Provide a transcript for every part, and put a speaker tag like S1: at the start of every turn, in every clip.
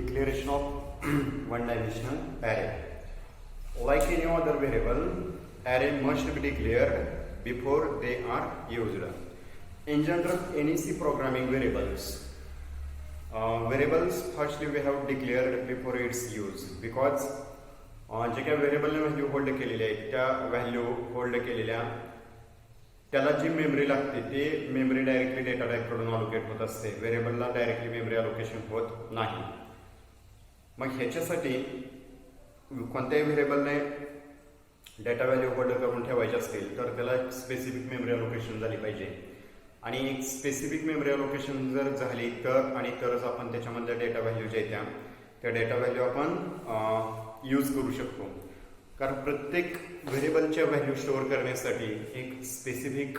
S1: declaration of one-dimensional array. Like any other variable, array must be declared before they are used. In general, any C programming variables, firstly we have declared before its use, because जे काही व्हेरिएबलने value hold केलेली आहे त्या value hold केलेल्या त्याला जी memory लागते ते memory directly data टाईपकडून allocate होत असते, व्हेरिएबलला डायरेक्टली मेमरी अलोकेशन होत नाही. मग ह्याच्यासाठी कोणत्याही व्हेरिएबलने डेटा व्हॅल्यू होल्ड करून ठेवायचे असतील तर त्याला स्पेसिफिक मेमरी अलोकेशन झाली पाहिजे. आणि एक स्पेसिफिक मेमरी अलोकेशन जर झाली तर आणि तरच आपण त्याच्यामधल्या डेटा व्हॅल्यू जे त्या डेटा व्हॅल्यू आपण यूज करू शकतो. कारण प्रत्येक व्हेरिएबलच्या व्हॅल्यू स्टोअर करण्यासाठी एक स्पेसिफिक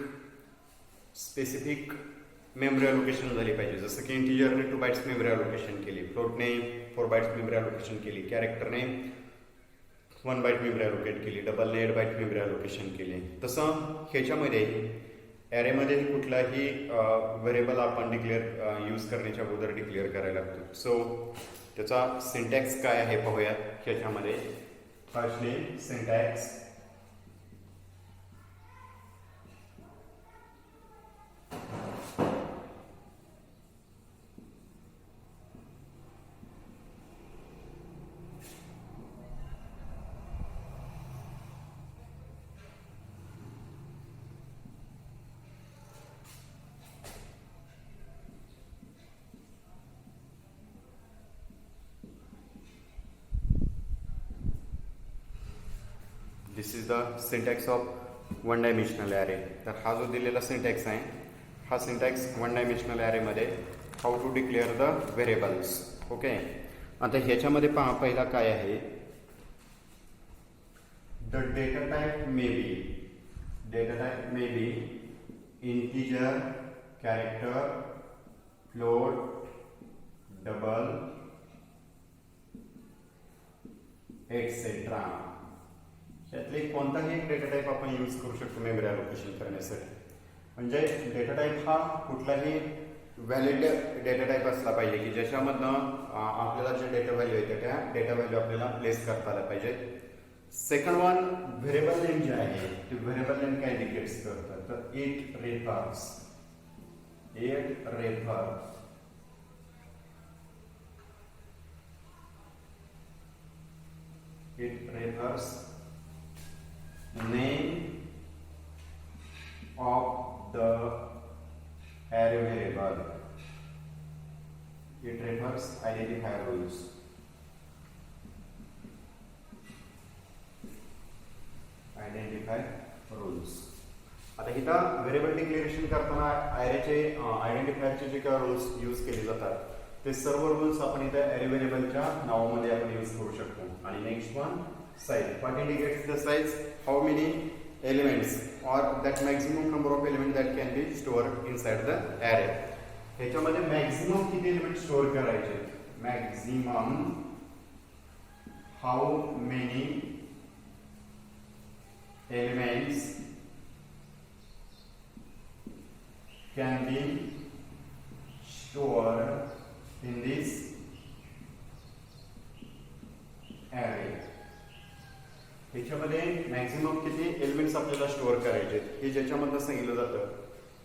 S1: मेमरी अलोकेशन झाली पाहिजे. जसं की इंटिजरने 2 बाइट्स मेमरी अलोकेशन केली, फ्लोटने 4 बाइट्स मेमरी अलोकेशन केली, कॅरेक्टरने 1 बाइट मेमरी अलोकेट केली, डबलने 8 बाइट मेमरी अलोकेशन केली. तसं ह्याच्यामध्ये ॲरेमध्ये कुठलाही व्हेरिएबल आपण यूज करण्याच्या अगोदर डिक्लेअर करायला लागतो. सो त्याचा सिंटॅक्स काय आहे पाहूयात. ह्याच्यामध्ये firstly syntax this is the syntax of one dimensional array. तर हा जो दिलेला सिंटॅक्स आहे हा सिंटॅक्स वन डायमेन्शनल ॲरेमध्ये how to declare the variables. Okay, आता ह्याच्यामध्ये पहा पहिला काय आहे, the data type may be integer, character, float, double etcetera. त्यातले कोणताही एक डेटा टाईप आपण यूज करू शकतो मेमरी अलोकेशन करण्यासाठी. म्हणजे डेटा टाईप हा कुठलाही व्हॅलिड डेटा टाईप असला पाहिजे की ज्याच्यामधनं आपल्याला जे डेटा व्हॅल्यू आहे त्या डेटा व्हॅल्यू आपल्याला प्लेस करता आला पाहिजे. सेकंड वन, व्हेरिएबल नेम जे आहे ते व्हेरिएबल नेम काय इंडिकेट्स करतात तर it refers name of the array variable. It refers identifier rules. आता इथं व्हेरिएबल डिक्लेरेशन करताना ॲरेचे आयडेंटिफायरचे जे काही रूल्स यूज केले जातात ते सर्व रूल्स आपण इथं ॲरे व्हेरिएबलच्या नावामध्ये आपण यूज करू शकतो. आणि next one, size. What indicates the size? How many elements or that maximum number of elements that can be stored inside the array. ह्याच्यामध्ये मॅक्झिमम किती एलिमेंट स्टोअर करायचे, maximum how many elements can be stored in this array. ह्याच्यामध्ये maximum किती elements आपल्याला store करायचे हे ज्याच्यामधनं सांगितलं जातं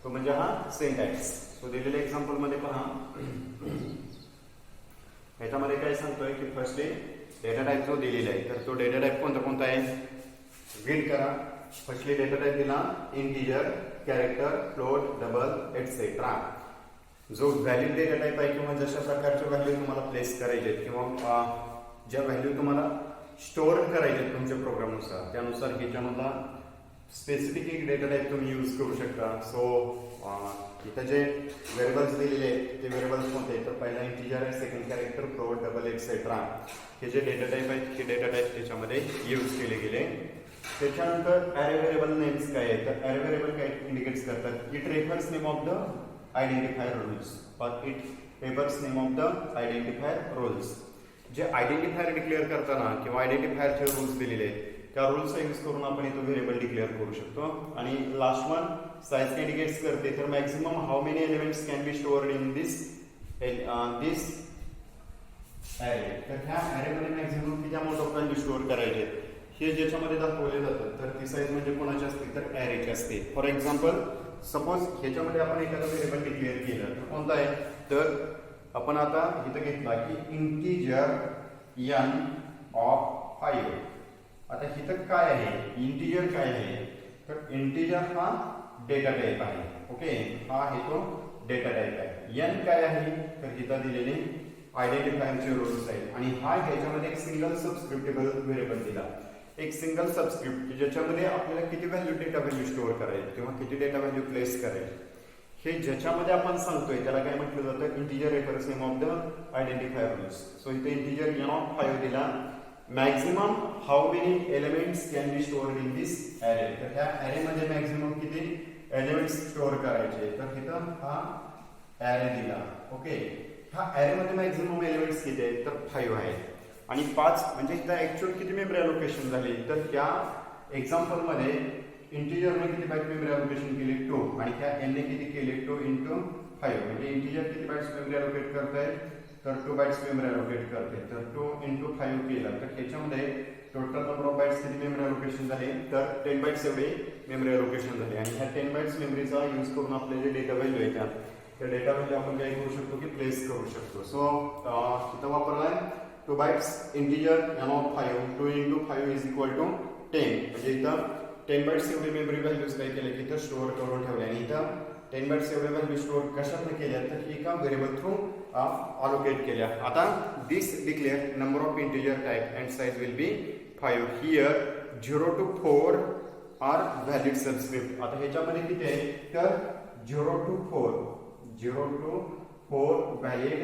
S1: तो म्हणजे हा सिंटॅक्स. तो दिलेल्या एक्झाम्पल मध्ये पहा, ह्याच्यामध्ये काय सांगतोय की फर्स्टली डेटा टाईप जो दिलेला आहे तर तो डेटा टाईप कोणता आहे रीड करा. फर्स्टली डेटा टाईप दिला integer, character, float, double etcetera. जो व्हॅलिड डेटा टाईप आहे किंवा जशा प्रकारच्या व्हॅल्यू तुम्हाला प्लेस करायचे किंवा ज्या व्हॅल्यू तुम्हाला स्टोअर करायचे तुमच्या प्रोग्रामनुसार त्यानुसार ह्याच्यामधला स्पेसिफिक एक डेटा टाईप तुम्ही यूज करू शकता. सो इथं जे व्हेरिएबल्स दिलेले आहेत ते व्हेरिएबल्स कोणते तर पहिला इंटिजर आहे, second character, float, double etcetera. हे जे डेटा टाईप आहेत हे डेटा टाईप त्याच्यामध्ये यूज केले गेले. त्याच्यानंतर ॲरे व्हेरिएबल नेम्स काय आहे तर ॲरे व्हेरिएबल काय इंडिकेट्स करतात, it refers name of the identifier rules और it refers name of the identifier rules. जे आयडेंटिफायर डिक्लेअर करताना किंवा आयडेंटिफायरचे रूल्स दिलेले आहेत त्या रूल्सचा यूज करून आपण इथं व्हेरिएबल डिक्लेअर करू शकतो. आणि लास्ट वन साईज इंडिकेट्स करते तर maximum how many elements can be stored in this array. तर ह्या ॲरेमध्ये मॅक्झिमम किती अमाऊंट ऑफ व्हॅल्यू स्टोअर करायचे हे ज्याच्यामध्ये दाखवले जातं, तर ती साईज म्हणजे कोणाची असते, तर ॲरेची असते. फॉर एक्झाम्पल सपोज ह्याच्यामध्ये आपण एखादा व्हेरिएबल डिक्लेअर केलं तर कोणता आहे, तर आपण आता इथं घेतला की इंटिजर n ऑफ 5. आता इथं काय आहे, इंटिजर काय आहे, तर इंटिजर हा डेटा टाइप आहे. ओके, हा आहे तो डेटा टाइप आहे. n काय आहे, तर इथं दिलेले आयडेंटिफायरचे रोल्स आहेत आणि हा ह्याच्यामध्ये एक सिंगल सबस्क्रिप्टेबल व्हेरिएबल दिला, एक सिंगल सबस्क्रिप्ट ज्याच्यामध्ये आपल्याला किती व्हॅल्यू डेटा व्हॅल्यू स्टोअर करायची किंवा किती डेटा व्हॅल्यू प्लेस करायची हे ज्याच्यामध्ये आपण सांगतोय त्याला काय म्हटलं जातं, integer reference name of the identifier rules. So इथे इंटिजर n ऑफ 5 दिला. Maximum how many elements can be stored in this array. तर ह्या ॲरेमध्ये मॅक्झिमम किती एलिमेंट्स स्टोअर करायचे, तर इथं हा ॲरे दिला. ओके, हा ॲरेमध्ये मॅक्झिमम एलिमेंट्स किती आहेत, तर 5 आहेत. आणि 5 म्हणजे इथं ऍक्च्युअल किती मेमरी अलोकेशन झाली, तर त्या एक्झाम्पलमध्ये इंटिजरने किती बाईट मेमरी अलोकेशन केली, 2, आणि त्या एनने किती केले, 2 × 5. म्हणजे इंटिजर किती बाईट्स मेमरी अलोकेट करताय, तर 2 बाईट्स मेमरी अलोकेट करते. तर 2 × 5 केलं तर ह्याच्यामध्ये टोटल नंबर ऑफ बाईट्स किती मेमरी अलोकेशन झाले, तर 10 बाईट्स एवढे मेमरी अलोकेशन झाले. आणि ह्या 10 बाईट्स मेमरीचा यूज करून आपले जे डेटा व्हॅल्यू आहे त्या डेटा व्हॅल्यू आपण काय करू शकतो की प्लेस करू शकतो. सो इथं वापरलाय 2 bytes integer n of 5. 2 × 5 is equal to 10. म्हणजे इथं 10 बाईट्स एवढे मेमरी व्हॅल्यूज काय केले की इथं स्टोअर करून ठेवले. आणि इथं 10 बाईट्स एवढे व्हॅल्यू स्टोअर कशातनं केल्या, तर एका व्हेरिएबल थ्रू अलोकेट केल्या. आता this declare number of integer type and size will be 5. Here 0 to 4 are valid subscript. आता ह्याच्यामध्ये किती आहे, तर 0 to 4 valid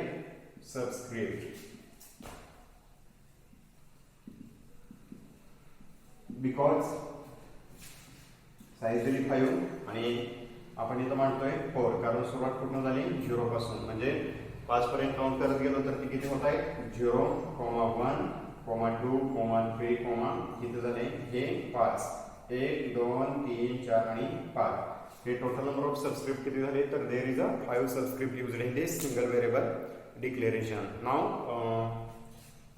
S1: subscript. Because size दिली 5 आणि आपण इथं मांडतोय 4, कारण सुरुवात कुठून झाली, 0 पासून. म्हणजे 5 पर्यंत काउंट करत गेलो तर ते किती होत आहे, 0, 1, 2, 3, किती झाले हे 5. 1, 2, 3, 4 आणि 5. हे टोटल नंबर ऑफ सबस्क्रिप्ट किती झाले, तर there is a 5 subscript used in this single variable declaration. नाव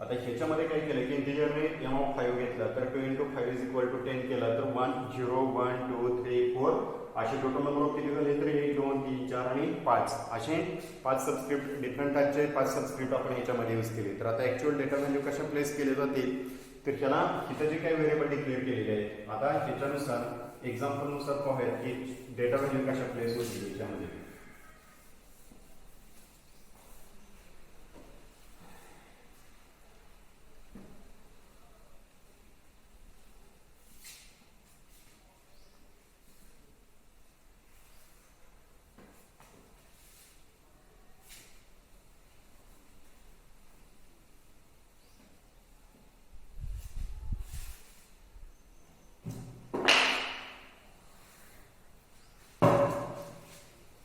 S1: आता ह्याच्यामध्ये काय केलं की इंटिजरने n ऑफ 5 घेतला तर 2 × 5 इज इक्वल टू 10 केला तर 1, 0, 1, 2, 3, 4 असे टोटल नंबर ऑफ किती झाले, तर 1, 2, 3, 4 आणि 5 असे 5 सबस्क्रिप्ट डिफरंट टाईपचे 5 सबस्क्रिप्ट आपण ह्याच्यामध्ये यूज केले. तर आता ऍक्च्युअल डेटा व्हॅल्यू कशा प्लेस केले जातील, तर ह्याला इथं जे काही व्हेरिएबल डिक्लेअर केलेले आहेत आता ह्याच्यानुसार एक्झाम्पलनुसार पाहूयात की डेटा व्हॅल्यू कशा प्लेस होतील ह्याच्यामध्ये.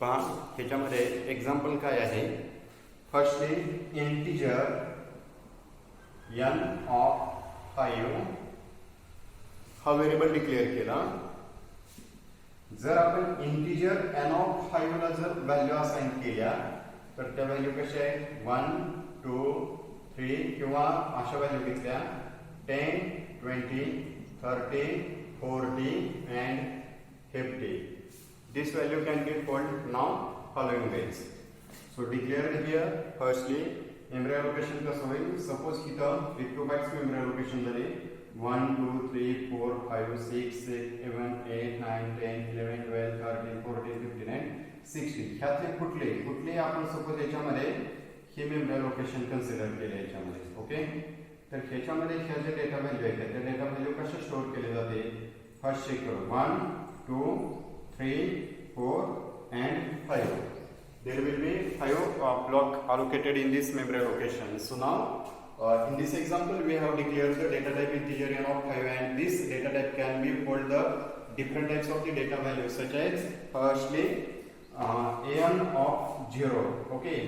S1: पहा ह्याच्यामध्ये एक्झाम्पल काय आहे. फर्स्टली इंटिजर n ऑफ 5 हा व्हेरिएबल डिक्लेअर केला. जर आपण इंटिजर n ऑफ 5 ला जर व्हॅल्यू असाइन केल्या तर त्या व्हॅल्यू कशा आहेत, 1, 2, 3 किंवा अशा व्हॅल्यू घेतल्या 10, 20, 30, 40 and 50. This value can be called now following ways. So declared here firstly memory allocation कसं होईल, सपोज इथं 2 बाईट्स मेमरी allocation झाली 1, 2, 3, 4, 5, 6, 7, 8, 9, 10, 11, 12, 13, 14, 15 and 16. ह्यातले कुठले आपण सपोज याच्यामध्ये हे मेमरी allocation कन्सिडर केले याच्यामध्ये. ओके, तर ह्याच्यामध्ये ह्या जे डेटा व्हॅल्यू आहेत त्या डेटा व्हॅल्यू कशा स्टोअर केले जाते, फर्स्ट चेक करू. 1, 2, 3, 4 and 5. There will be 5 block allocated in this memory allocation. So now in this example we have declared the data type integer n of 5 and this data type can be hold the different types of the data values such as firstly n of 0. Okay,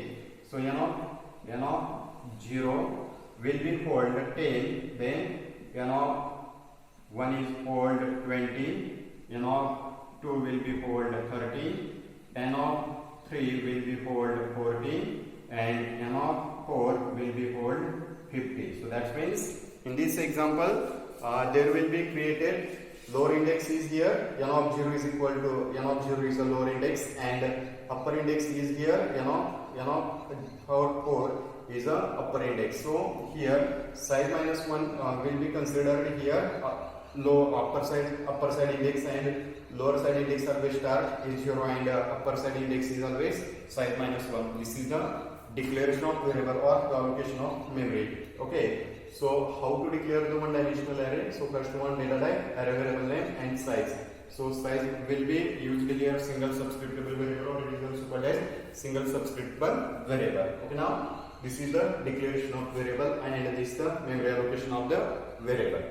S1: so n of 0 will be hold 10, then n of 1 is hold 20, n of 2 will be hold 30, n of 3 will be hold 40 and n of 4 will be hold 50. So that means in this example there will be created lower index is here, n of 0 is equal to n of 0 is the lower index, and upper index is here, n of 4 is the upper index. So here size minus 1 will be considered here. Low upper side index and lower side index always star is 0, and upper side index is always size minus 1. This is the declaration of variable or allocation of memory. Okay, so how to declare the one dimensional array? So first one, data type, array variable name, and size. So size will be usually here single subscriptable variable, or it is also called as single subscriptable variable. Okay, now this is the declaration of variable, and this is the memory allocation of the variable.